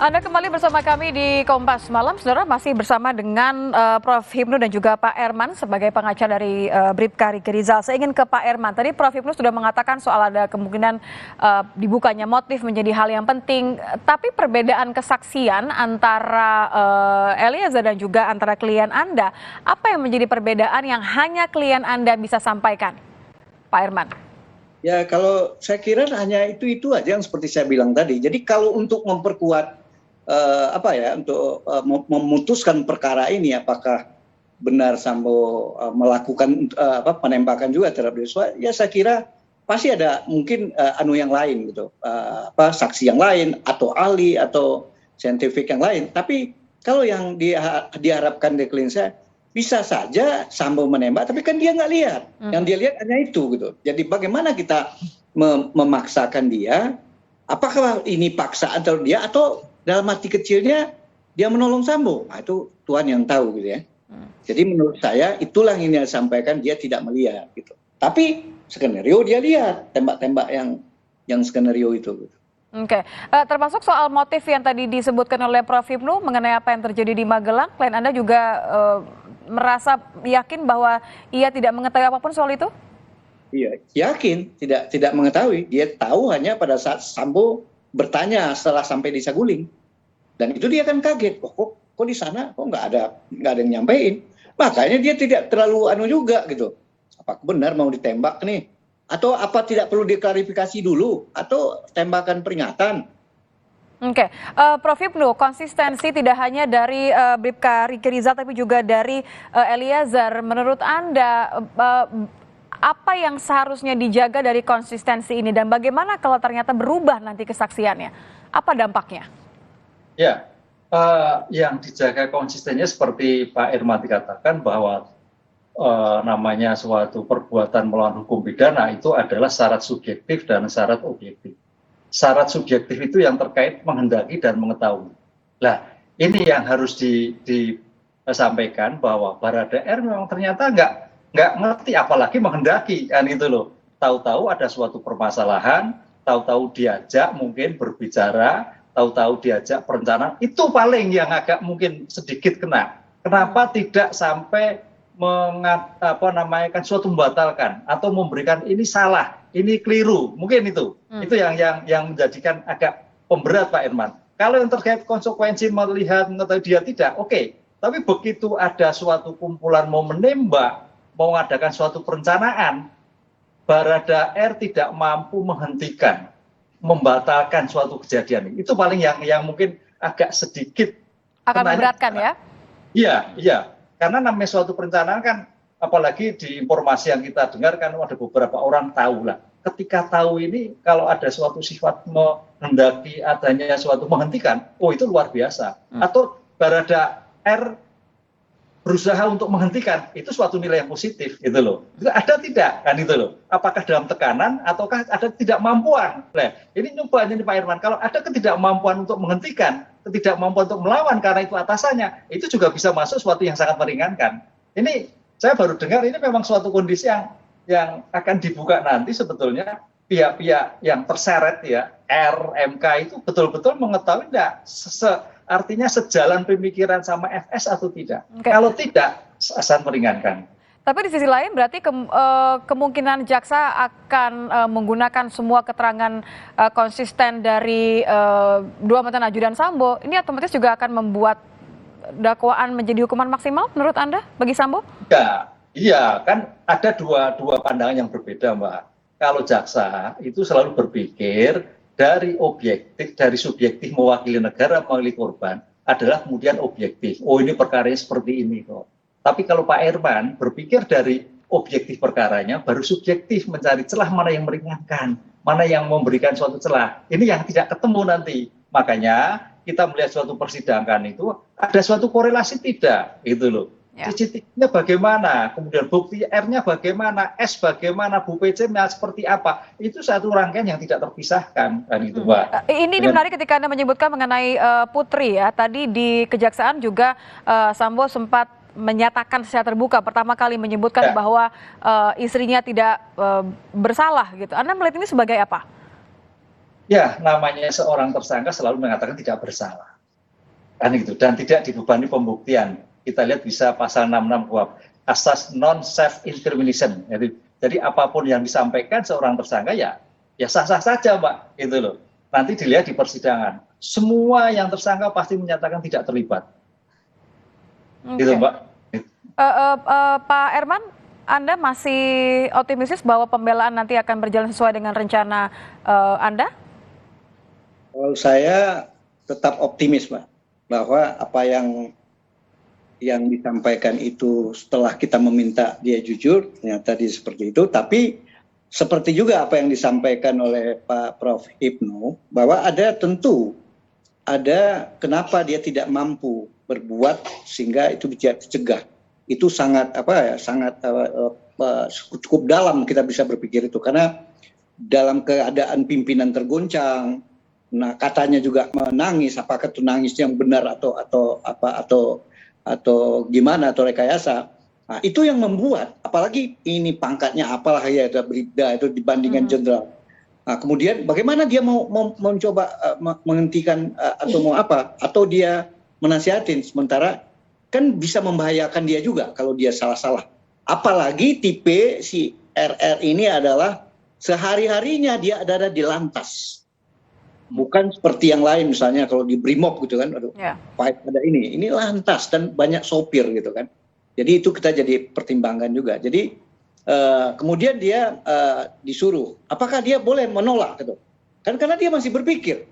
Anda kembali bersama kami di Kompas Malam, saudara, masih bersama dengan Prof. Hipnu dan juga Pak Herman sebagai pengacara dari Bribka Riki Rizal. Saya ingin ke Pak Herman. Tadi Prof. Hipnu sudah mengatakan soal ada kemungkinan dibukanya motif menjadi hal yang penting. Tapi perbedaan kesaksian antara Eliezer dan juga antara klien Anda, apa yang menjadi perbedaan yang hanya klien Anda bisa sampaikan, Pak Herman? Ya, kalau saya kira hanya itu aja yang seperti saya bilang tadi. Jadi kalau untuk memperkuat untuk memutuskan perkara ini, apakah benar Sambo melakukan penembakan juga terhadap Joshua, ya saya kira pasti ada mungkin yang lain gitu, saksi yang lain atau ahli atau saintifik yang lain. Tapi kalau yang diharapkan dari klien saya, bisa saja Sambo menembak, tapi kan dia nggak lihat. Yang dia lihat hanya itu gitu. Jadi bagaimana kita memaksakan dia? Apakah ini paksaan atau dia, atau dalam hati kecilnya dia menolong Sambo? Nah, itu Tuhan yang tahu gitu ya. Jadi menurut saya itulah yang ingin saya sampaikan, dia tidak melihat gitu. Tapi skenario dia lihat, tembak-tembak yang skenario itu gitu. Oke, termasuk soal motif yang tadi disebutkan oleh Prof. Hipnu mengenai apa yang terjadi di Magelang, klien Anda juga merasa yakin bahwa ia tidak mengetahui apapun soal itu? Iya, yakin tidak mengetahui. Dia tahu hanya pada saat Sambo bertanya setelah sampai di Saguling, dan itu dia kan kaget, kok di sana kok nggak ada yang nyampein. Makanya dia tidak terlalu juga gitu. Apa benar mau ditembak nih? Atau apa tidak perlu diklarifikasi dulu? Atau tembakan peringatan? Oke, Prof. Hipnu, konsistensi tidak hanya dari Bribka Riki Rizal tapi juga dari Eliezer. Menurut Anda, apa yang seharusnya dijaga dari konsistensi ini, dan bagaimana kalau ternyata berubah nanti kesaksiannya? Apa dampaknya? Ya, yang dijaga konsistennya seperti Pak Herman katakan bahwa namanya suatu perbuatan melawan hukum pidana itu adalah syarat subjektif dan syarat objektif. Syarat subjektif itu yang terkait menghendaki dan mengetahui. Nah, ini yang harus disampaikan bahwa Baradae memang ternyata nggak ngerti, apalagi menghendaki, kan itu loh. Tahu-tahu ada suatu permasalahan, tahu-tahu diajak mungkin berbicara, tahu-tahu diajak perencanaan, itu paling yang agak mungkin sedikit kena. Kenapa tidak sampai suatu membatalkan atau memberikan ini salah, ini keliru, mungkin itu yang menjadikan agak pemberat Pak Herman. Kalau yang terkait konsekuensi melihat mengetahui dia tidak, oke. Tapi begitu ada suatu kumpulan mau menembak, mau mengadakan suatu perencanaan, Baradae tidak mampu menghentikan, membatalkan suatu kejadian. Itu paling yang mungkin agak sedikit akan memberatkan ya? Iya. Karena namanya suatu perencanaan kan, apalagi di informasi yang kita dengar kan ada beberapa orang tahu lah. Ketika tahu ini, kalau ada suatu sifat menghendaki adanya suatu menghentikan, itu luar biasa. Atau Baradae berusaha untuk menghentikan, itu suatu nilai yang positif gitu loh. Ada tidak kan itu loh. Apakah dalam tekanan ataukah ada ketidakmampuan? Nah, ini nyoba ini Pak Herman, kalau ada ketidakmampuan untuk menghentikan, ketidakmampuan untuk melawan karena itu atasannya, itu juga bisa masuk suatu yang sangat meringankan. Ini saya baru dengar, ini memang suatu kondisi yang akan dibuka nanti sebetulnya pihak-pihak yang terseret ya, RMK itu betul-betul mengetahui enggak artinya sejalan pemikiran sama FS atau tidak. Kalau tidak, akan meringankan. Tapi di sisi lain berarti kemungkinan jaksa akan menggunakan semua keterangan konsisten dari dua mantan ajudan Sambo. Ini otomatis juga akan membuat dakwaan menjadi hukuman maksimal menurut Anda bagi Sambo? Iya, kan ada dua pandangan yang berbeda, Mbak. Kalau jaksa itu selalu berpikir dari objektif, dari subjektif mewakili negara, mewakili korban, adalah kemudian objektif. Ini perkaranya seperti ini kok. Tapi kalau Pak Herman berpikir dari objektif perkaranya, baru subjektif mencari celah mana yang meringankan, mana yang memberikan suatu celah. Ini yang tidak ketemu nanti. Makanya kita melihat suatu persidangan itu ada suatu korelasi tidak, gitu loh. CCTV-nya bagaimana, kemudian bukti R-nya bagaimana, S bagaimana, Bu PC-nya seperti apa, itu satu rangkaian yang tidak terpisahkan, kan itu Mbak. Ini menarik ketika Anda menyebutkan mengenai Putri ya, tadi di Kejaksaan juga Sambo sempat menyatakan secara terbuka pertama kali menyebutkan bahwa istrinya tidak bersalah gitu. Anda melihat ini sebagai apa? Ya, namanya seorang tersangka selalu mengatakan tidak bersalah. kan gitu, dan tidak dibebani pembuktian. Kita lihat bisa pasal 66 KUHP, asas non self incrimination. Jadi apapun yang disampaikan seorang tersangka ya sah-sah saja, Mbak, gitu loh. Nanti dilihat di persidangan, semua yang tersangka pasti menyatakan tidak terlibat. Gitu, Mbak. Pak Herman, Anda masih optimistis bahwa pembelaan nanti akan berjalan sesuai dengan rencana Anda? Kalau saya tetap optimis, Mbak, bahwa apa yang disampaikan itu setelah kita meminta dia jujur, ternyata dia seperti itu. Tapi seperti juga apa yang disampaikan oleh Pak Prof. Hipnu, bahwa tentu ada kenapa dia tidak mampu berbuat sehingga itu bisa dicegah. Itu sangat cukup dalam kita bisa berpikir itu, karena dalam keadaan pimpinan tergoncang, nah katanya juga menangis, apakah itu nangis yang benar atau gimana, atau rekayasa. Nah, itu yang membuat, apalagi ini pangkatnya apalah ya, ada Bribda itu dibandingkan jenderal. Nah, kemudian bagaimana dia mau mencoba menghentikan atau mau apa, atau dia menasihatin, sementara kan bisa membahayakan dia juga kalau dia salah-salah. Apalagi tipe si RR ini adalah sehari-harinya dia ada di lantas. Bukan seperti yang lain, misalnya kalau di Brimob gitu kan, ada ini lantas dan banyak sopir gitu kan. Jadi itu kita jadi pertimbangan juga. Jadi kemudian dia disuruh, apakah dia boleh menolak gitu? Kan karena dia masih berpikir,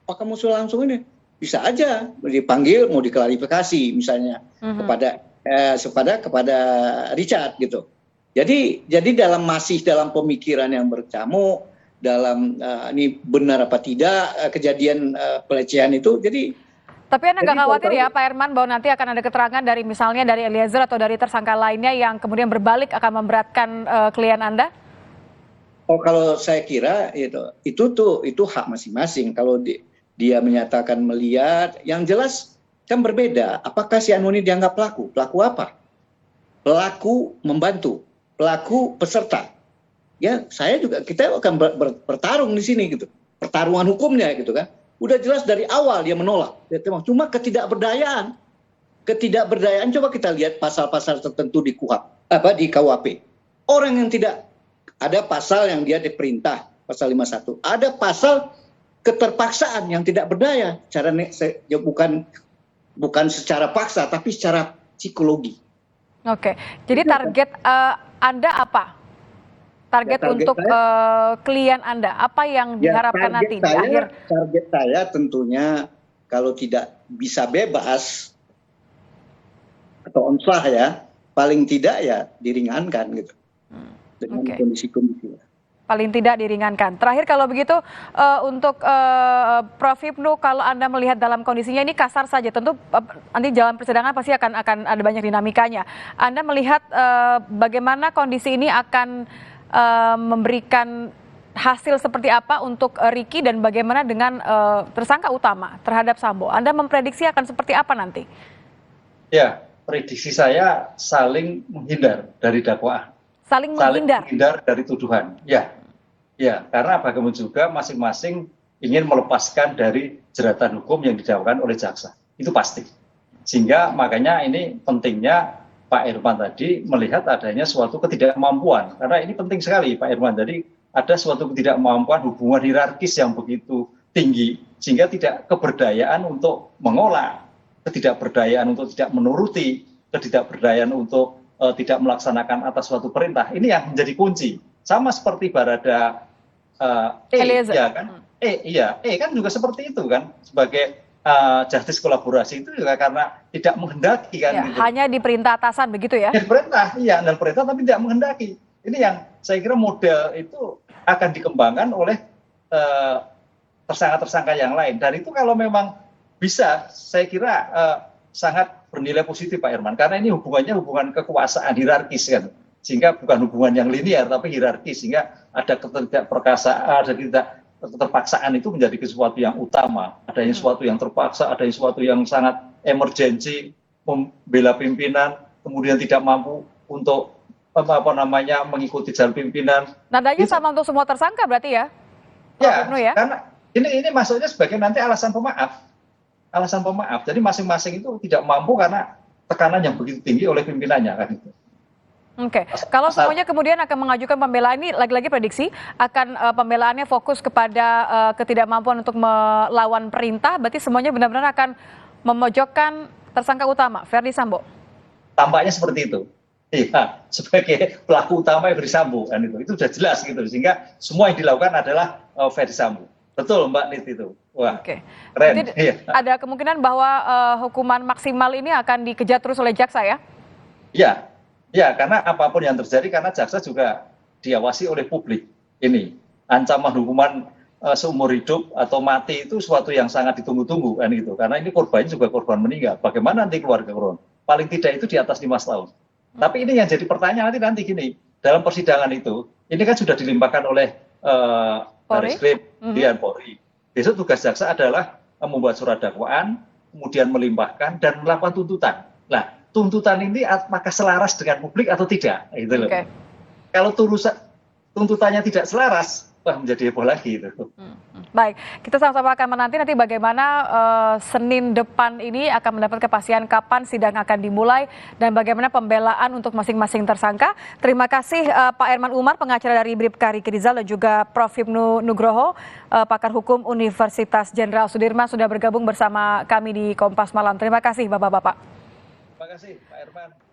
apakah musuh langsung ini bisa aja dipanggil, mau diklarifikasi misalnya kepada Richard gitu. Jadi masih dalam pemikiran yang bercamuk, dalam ini benar apa tidak kejadian pelecehan itu. Tapi Anda nggak khawatir ya Pak Herman bahwa nanti akan ada keterangan dari misalnya dari Eliezer atau dari tersangka lainnya yang kemudian berbalik akan memberatkan klien Anda? Oh, kalau saya kira itu hak masing-masing. Kalau dia menyatakan melihat, yang jelas kan berbeda. Apakah si Anu ini dianggap pelaku? Pelaku apa? Pelaku membantu, pelaku peserta. Ya, kita akan bertarung di sini gitu. Pertarungan hukumnya gitu kan. Udah jelas dari awal dia menolak. Cuma ketidakberdayaan coba kita lihat pasal-pasal tertentu di di KUHP. Orang yang tidak ada pasal yang dia diperintah, pasal 51. Ada pasal keterpaksaan yang tidak berdaya. Bukan secara paksa tapi secara psikologi. Oke. Jadi target Anda apa? Target untuk klien Anda, apa yang diharapkan nanti di akhir? Target saya tentunya kalau tidak bisa bebas atau onslah ya, paling tidak ya diringankan gitu dengan kondisi-kondisi. Paling tidak diringankan. Terakhir kalau begitu untuk Prof. Hipnu, kalau Anda melihat dalam kondisinya ini kasar saja, tentu nanti jalan persidangan pasti akan ada banyak dinamikanya. Anda melihat bagaimana kondisi ini akan memberikan hasil seperti apa untuk Ricky dan bagaimana dengan tersangka utama terhadap Sambo? Anda memprediksi akan seperti apa nanti? Ya, prediksi saya saling menghindar dari dakwaan. Saling menghindar dari tuduhan. Ya, karena bagaimana juga masing-masing ingin melepaskan dari jeratan hukum yang didakwakan oleh jaksa. Itu pasti. Sehingga makanya ini pentingnya Pak Herman tadi melihat adanya suatu ketidakmampuan, karena ini penting sekali Pak Herman. Jadi ada suatu ketidakmampuan hubungan hierarkis yang begitu tinggi, sehingga tidak keberdayaan untuk mengolah, ketidakberdayaan untuk tidak menuruti, ketidakberdayaan untuk tidak melaksanakan atas suatu perintah. Ini yang menjadi kunci. Sama seperti Barada ya kan? Kan juga seperti itu kan, sebagai justice kolaborasi itu juga karena tidak menghendaki kan. Ya, gitu. Hanya diperintah atasan begitu ya? Diperintah, dan perintah tapi tidak menghendaki. Ini yang saya kira model itu akan dikembangkan oleh tersangka-tersangka yang lain. Dan itu kalau memang bisa, saya kira sangat bernilai positif Pak Herman. Karena ini hubungan kekuasaan hierarkis kan. Sehingga bukan hubungan yang linear tapi hierarkis. Sehingga ada ketidakperkasaan, ada keterpaksaan itu menjadi sesuatu yang utama. Adanya sesuatu yang terpaksa, adanya sesuatu yang sangat emergensi, membela pimpinan, kemudian tidak mampu untuk mengikuti jalan pimpinan. Nadanya sama untuk semua tersangka berarti ya? Ya, karena ini masuknya sebagai nanti alasan pemaaf. alasan pemaaf. Jadi masing-masing itu tidak mampu karena tekanan yang begitu tinggi oleh pimpinannya kan itu. Oke, kalau semuanya kemudian akan mengajukan pembelaan ini, lagi-lagi prediksi akan pembelaannya fokus kepada ketidakmampuan untuk melawan perintah, berarti semuanya benar-benar akan memojokkan tersangka utama, Verdi Sambo. Tampaknya seperti itu. Iya, sebagai pelaku utama Verdi Sambo kan itu sudah jelas gitu. Sehingga semua yang dilakukan adalah Verdi Sambo. Betul Mbak Nit itu. Wah, Oke. keren. Jadi Iya. ada kemungkinan bahwa hukuman maksimal ini akan dikejar terus oleh jaksa ya? Ya, ya, karena apapun yang terjadi karena jaksa juga diawasi oleh publik. Ini ancaman hukuman seumur hidup atau mati itu suatu yang sangat ditunggu-tunggu kan gitu. Karena ini korbannya juga korban meninggal. Bagaimana nanti keluarga korban? Paling tidak itu di atas 5 tahun. Tapi ini yang jadi pertanyaan nanti gini, dalam persidangan itu, ini kan sudah dilimpahkan oleh Baris Krim, kemudian Polri. Besok tugas jaksa adalah membuat surat dakwaan, kemudian melimpahkan dan melakukan tuntutan. Nah, tuntutan ini apakah selaras dengan publik atau tidak? Gitu loh. Oke. Kalau tuntutannya tidak selaras, wah menjadi heboh lagi itu. Baik, kita sama-sama akan menanti nanti bagaimana Senin depan ini akan mendapat kepastian kapan sidang akan dimulai dan bagaimana pembelaan untuk masing-masing tersangka. Terima kasih Pak Herman Umar, pengacara dari Bribka Riki Rizal dan juga Prof. Hipnu Nugroho, pakar hukum Universitas Jenderal Sudirman sudah bergabung bersama kami di Kompas Malam. Terima kasih Bapak-Bapak. Terima kasih Pak Herman.